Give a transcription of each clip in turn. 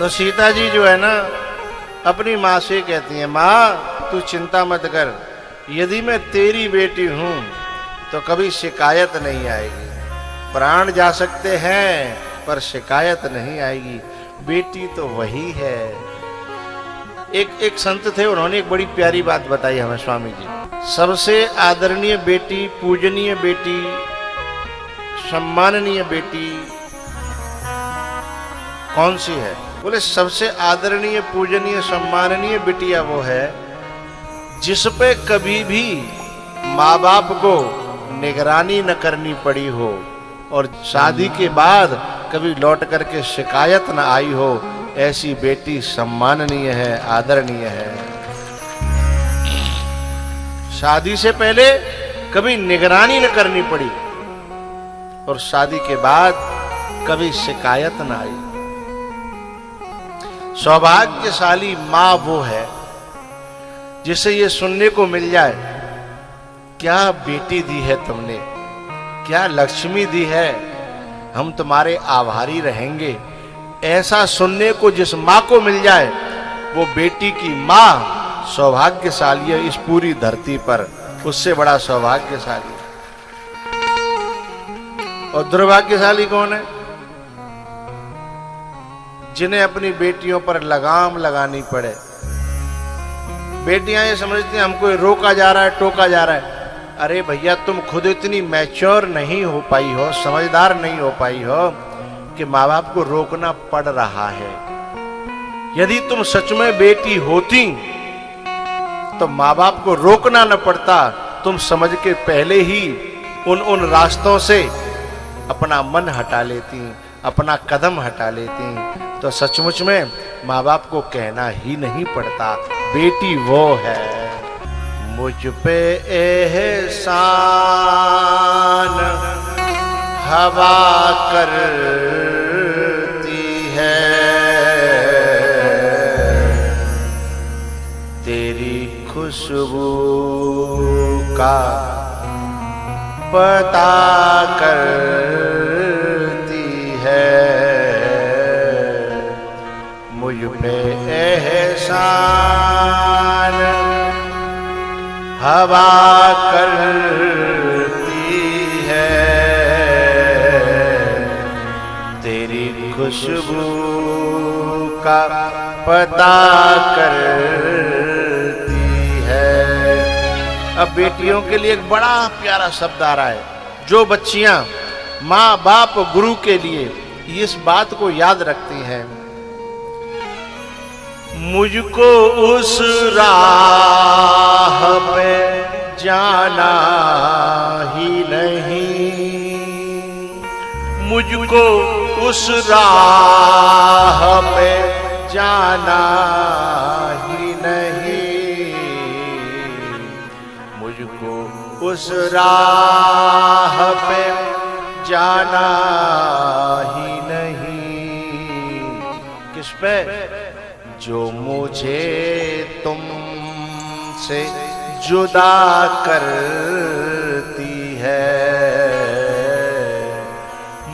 तो सीता जी जो है ना अपनी माँ से कहती हैं, माँ तू चिंता मत कर, यदि मैं तेरी बेटी हूं तो कभी शिकायत नहीं आएगी। प्राण जा सकते हैं पर शिकायत नहीं आएगी, बेटी तो वही है। एक संत थे, उन्होंने एक बड़ी प्यारी बात बताई हमें स्वामी जी। सबसे आदरणीय बेटी, पूजनीय बेटी, सम्माननीय बेटी कौन सी है? बोले सबसे आदरणीय, पूजनीय, सम्माननीय बिटिया वो है जिस पे कभी भी माँ बाप को निगरानी न करनी पड़ी हो और शादी के बाद कभी लौट करके शिकायत न आई हो। ऐसी बेटी सम्माननीय है, आदरणीय है। शादी से पहले कभी निगरानी न करनी पड़ी और शादी के बाद कभी शिकायत न आई। सौभाग्यशाली मां वो है जिसे ये सुनने को मिल जाए, क्या बेटी दी है तुमने, क्या लक्ष्मी दी है, हम तुम्हारे आभारी रहेंगे। ऐसा सुनने को जिस माँ को मिल जाए, वो बेटी की माँ सौभाग्यशाली है इस पूरी धरती पर, उससे बड़ा सौभाग्यशाली। और दुर्भाग्यशाली कौन है? जिन्हें अपनी बेटियों पर लगाम लगानी पड़े। बेटियां ये समझती हैं हमको रोका जा रहा है, टोका जा रहा है। अरे भैया, तुम खुद इतनी मैच्योर नहीं हो पाई हो, समझदार नहीं हो पाई हो कि माँ बाप को रोकना पड़ रहा है। यदि तुम सच में बेटी होती तो माँ बाप को रोकना न पड़ता, तुम समझ के पहले ही उन रास्तों से अपना मन हटा लेती, अपना कदम हटा लेती, तो सचमुच में माँ बाप को कहना ही नहीं पड़ता, बेटी वो है। मुझ पे एहसान हवा करती है, तेरी खुशबू का पता करती है। मुझ पे एहसान हवा करती है, तेरी खुशबू का पता करती है। अब बेटियों के लिए एक बड़ा प्यारा शब्द आ रहा है। जो बच्चियां माँ बाप गुरु के लिए इस बात को याद रखती हैं, मुझको उस राह पे जाना ही नहीं, मुझको उस राह पे जाना ही नहीं, मुझको उस राह पे जाना ही नहीं। किस पे? जो मुझे तुमसे जुदा करती है,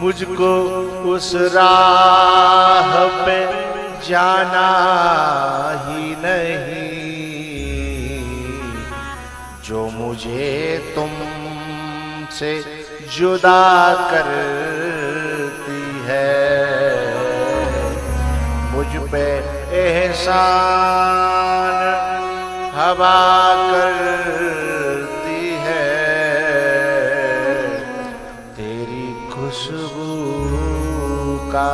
मुझको उस राह पे जाना ही नहीं। जो मुझे तुमसे जुदा करती है, मुझ पे एहसान हवा करती है, तेरी खुशबू का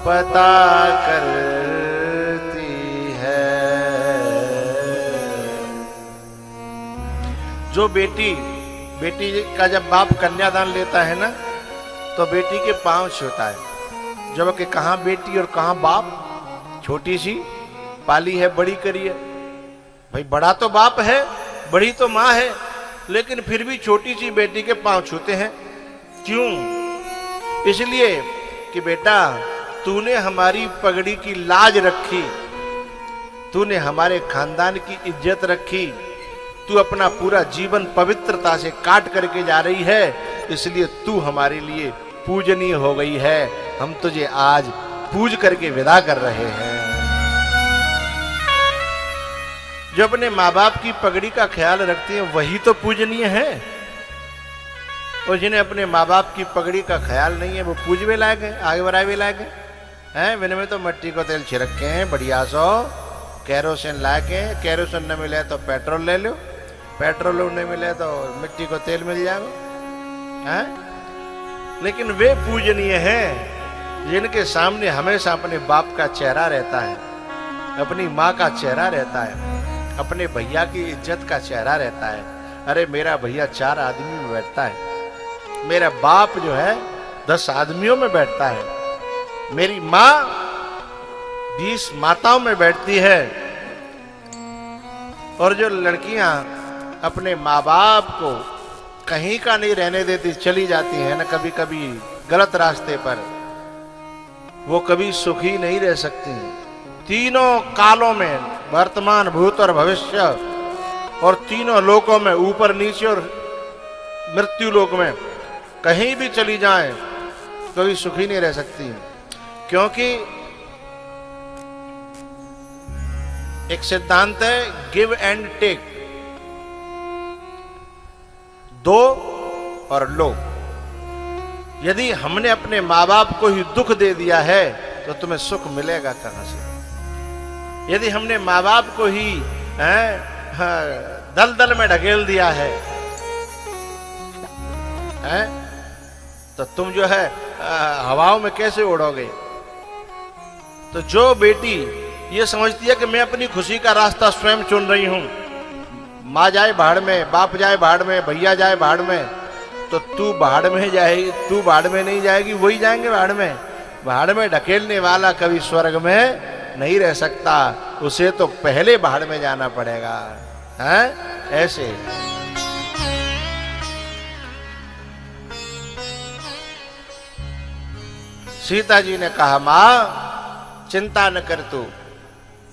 पता करती है। जो बेटी का जब बाप कन्यादान लेता है ना, तो बेटी के पांव छूता है। जब कि कहाँ बेटी और कहाँ बाप, छोटी सी पाली है, बड़ी करी है। भाई बड़ा तो बाप है, बड़ी तो माँ है, लेकिन फिर भी छोटी सी बेटी के पांव छूते हैं। क्यों? इसलिए कि बेटा तूने हमारी पगड़ी की लाज रखी, तूने हमारे खानदान की इज्जत रखी, तू अपना पूरा जीवन पवित्रता से काट करके जा रही है, इसलिए तू हमारे लिए पूजनीय हो गई है। हम तुझे आज पूज करके विदा कर रहे हैं। जो अपने माँ बाप की पगड़ी का ख्याल रखती हैं वही तो पूजनीय है, और जिन्हें अपने माँ बाप की पगड़ी का ख्याल नहीं है वो पूजवे लायक है, आगे बढ़ावे लायक है। बिन में तो मिट्टी को तेल छिड़क के हैं, बढ़िया सो कैरोसिन ला के, कैरोसिन न मिले तो पेट्रोल ले लो, पेट्रोल नहीं मिले तो मिट्टी को तेल मिल जाएगा है। लेकिन वे पूजनीय हैं जिनके सामने हमेशा अपने बाप का चेहरा रहता है, अपनी माँ का चेहरा रहता है, अपने भैया की इज्जत का चेहरा रहता है। अरे मेरा भैया 4 आदमी में बैठता है, मेरा बाप जो है 10 आदमियों में बैठता है, मेरी माँ 20 माताओं में बैठती है। और जो लड़कियां अपने माँ बाप को कहीं का नहीं रहने देती, चली जाती है ना कभी कभी गलत रास्ते पर, वो कभी सुखी नहीं रह सकती। तीनों कालों में, वर्तमान, भूत और भविष्य, और तीनों लोकों में, ऊपर नीचे और मृत्यु लोक में कहीं भी चली जाएं कभी सुखी नहीं रह सकती। क्योंकि एक सिद्धांत है गिव एंड टेक, दो और लो। यदि हमने अपने माँ बाप को ही दुख दे दिया है तो तुम्हें सुख मिलेगा कहां से। यदि हमने माँ बाप को ही दलदल में ढकेल दिया है तो तुम जो है हवाओं में कैसे उड़ोगे। तो जो बेटी ये समझती है कि मैं अपनी खुशी का रास्ता स्वयं चुन रही हूं, माँ जाए भाड़ में, बाप जाए भाड़ में, भैया जाए भाड़ में, तो तू भाड़ में जाएगी, तू भाड़ में नहीं जाएगी, वही जाएंगे भाड़ में। भाड़ में ढकेलने वाला कभी स्वर्ग में नहीं रह सकता, उसे तो पहले भाड़ में जाना पड़ेगा है। ऐसे सीता जी ने कहा मां चिंता न कर तू,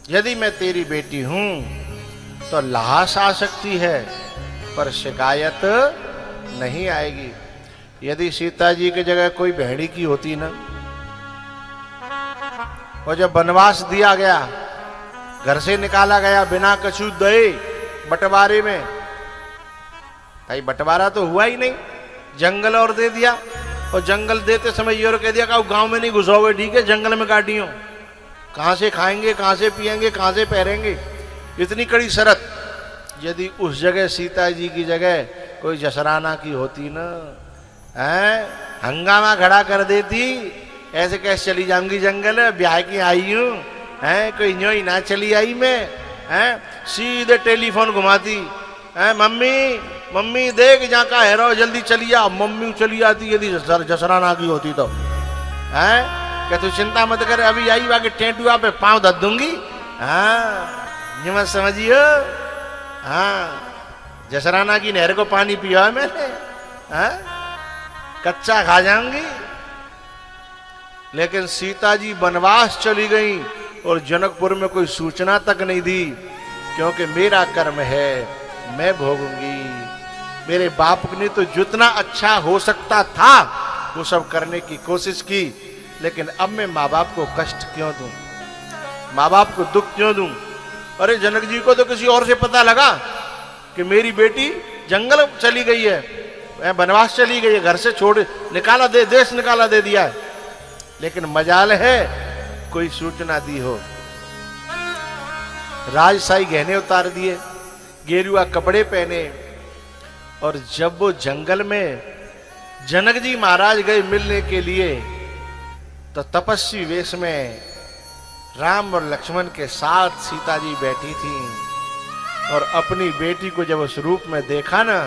यदि मैं तेरी बेटी हूं तो लाश आ सकती है पर शिकायत नहीं आएगी। यदि सीता जी की जगह कोई भेड़ी की होती ना, और जब वनवास दिया गया, घर से निकाला गया बिना कछु दए बंटवारे में, भाई बंटवारा तो हुआ ही नहीं, जंगल और दे दिया, और जंगल देते समय ये और कह दिया कि गांव में नहीं घुसोगे, ठीक है, जंगल में काटियो, कहां से खाएंगे, कहां से पिएंगे, कहां से पहरेंगे, इतनी कड़ी शर्त। यदि उस जगह सीता जी की जगह कोई जसराना की होती ना, हंगामा खड़ा कर देती, ऐसे कैसे चली जाऊंगी जंगल, ब्याह की आई हूं, कोई न्यो ही ना चली आई मैं, सीधे टेलीफोन घुमाती, मम्मी मम्मी देख जहाँ का है रहो, जल्दी चली आ। मम्मी चली आती यदि जसराना की होती तो, क्या तू चिंता मत कर, अभी आई बाकी टेंटुआ पे पांव धर दूंगी। ये मत समझियो, जसराना की नहर को पानी पिया है मैंने, कच्चा खा जाऊंगी। लेकिन सीता जी वनवास चली गई और जनकपुर में कोई सूचना तक नहीं दी, क्योंकि मेरा कर्म है, मैं भोगूंगी। मेरे बाप ने तो जितना अच्छा हो सकता था वो सब करने की कोशिश की, लेकिन अब मैं माँ बाप को कष्ट क्यों दूं, माँ बाप को दुख क्यों दूं। अरे जनक जी को तो किसी और से पता लगा कि मेरी बेटी जंगल चली गई है, वनवास चली गई है, घर से छोड़ निकाला दे, देश निकाला दे दिया है, लेकिन मजाल है कोई सूचना दी हो। राजशाही गहने उतार दिए, गेरुआ कपड़े पहने, और जब वो जंगल में जनक जी महाराज गए मिलने के लिए, तो तपस्वी वेश में राम और लक्ष्मण के साथ सीता जी बैठी थी, और अपनी बेटी को जब उस रूप में देखा ना,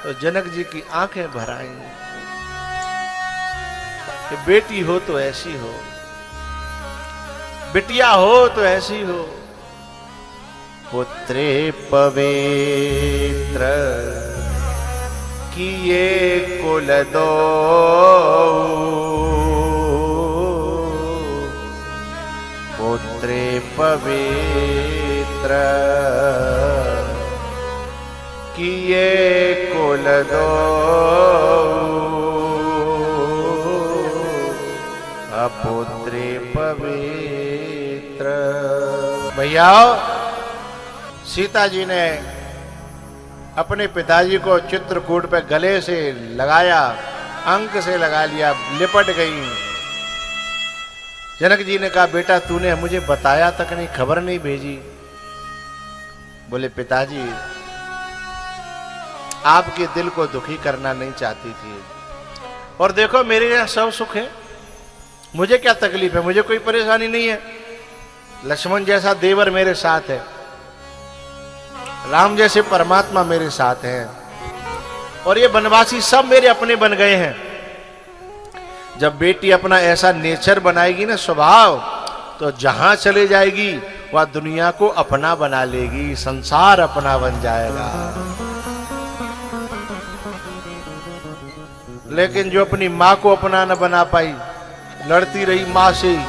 तो जनक जी की आंखें भर आईं कि बेटी हो तो ऐसी हो, बिटिया हो तो ऐसी हो। पुत्रे पवित्र किए कुल दो, पुत्रे पवित्र किए कुल दो, अपुत्रे पवित्र। भैया सीता जी ने अपने पिताजी को चित्रकूट पे गले से लगाया, अंक से लगा लिया, लिपट गई। जनक जी ने कहा बेटा तूने मुझे बताया तक नहीं, खबर नहीं भेजी। बोले पिताजी आपके दिल को दुखी करना नहीं चाहती थी, और देखो मेरे यहाँ सब सुख है, मुझे क्या तकलीफ है, मुझे कोई परेशानी नहीं है। लक्ष्मण जैसा देवर मेरे साथ है, राम जैसे परमात्मा मेरे साथ हैं, और ये वनवासी सब मेरे अपने बन गए हैं। जब बेटी अपना ऐसा नेचर बनाएगी ना, स्वभाव, तो जहां चले जाएगी वह दुनिया को अपना बना लेगी, संसार अपना बन जाएगा। लेकिन जो अपनी माँ को अपना न बना पाई, लड़ती रही माँ से ही,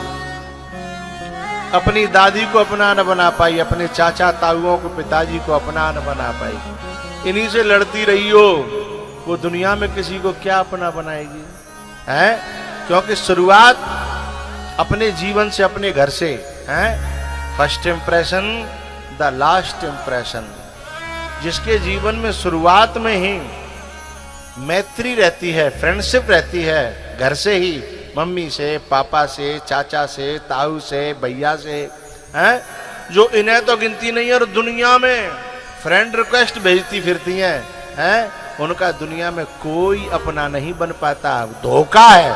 अपनी दादी को अपना न बना पाई, अपने चाचा ताऊओं को, पिताजी को अपना न बना पाई, इन्हीं से लड़ती रही हो, वो दुनिया में किसी को क्या अपना बनाएगी? हैं? क्योंकि शुरुआत अपने जीवन से, अपने घर से हैं। First impression the last impression. जिसके जीवन में शुरुआत में ही मैत्री रहती है, फ्रेंडशिप रहती है, घर से ही, मम्मी से, पापा से, चाचा से, ताऊ से, भैया से, हैं, जो इन्हें तो गिनती नहीं है और दुनिया में फ्रेंड रिक्वेस्ट भेजती फिरती हैं, उनका दुनिया में कोई अपना नहीं बन पाता। धोखा है,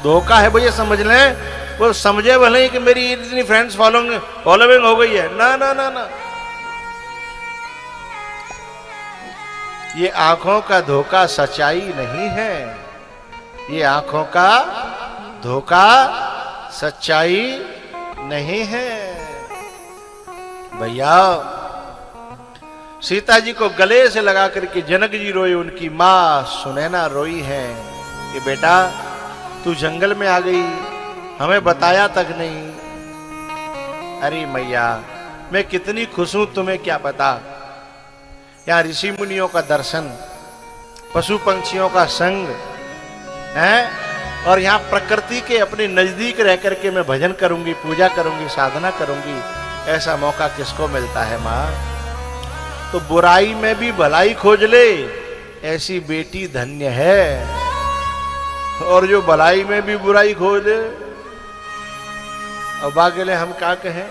धोखा है भैया, समझ लें। वो समझे भले ही कि मेरी इतनी फ्रेंड्स फॉलोइंग हो गई है, ना ना ना ना, ये आंखों का धोखा सच्चाई नहीं है। ये आंखों का धोखा सच्चाई नहीं है। भैया सीता जी को गले से लगा करके जनक जी रोए, उनकी मां सुनैना रोई है कि बेटा तू जंगल में आ गई, हमें बताया तक नहीं। अरे मैया मैं कितनी खुश हूं, तुम्हें क्या पता। यहाँ ऋषि मुनियों का दर्शन, पशु पंछियों का संग है, और यहाँ प्रकृति के अपने नजदीक रह करके मैं भजन करूंगी, पूजा करूंगी, साधना करूंगी। ऐसा मौका किसको मिलता है माँ? तो बुराई में भी भलाई खोज ले, ऐसी बेटी धन्य है। और जो भलाई में भी बुराई खोज ले, और बाकी हम क्या कहें।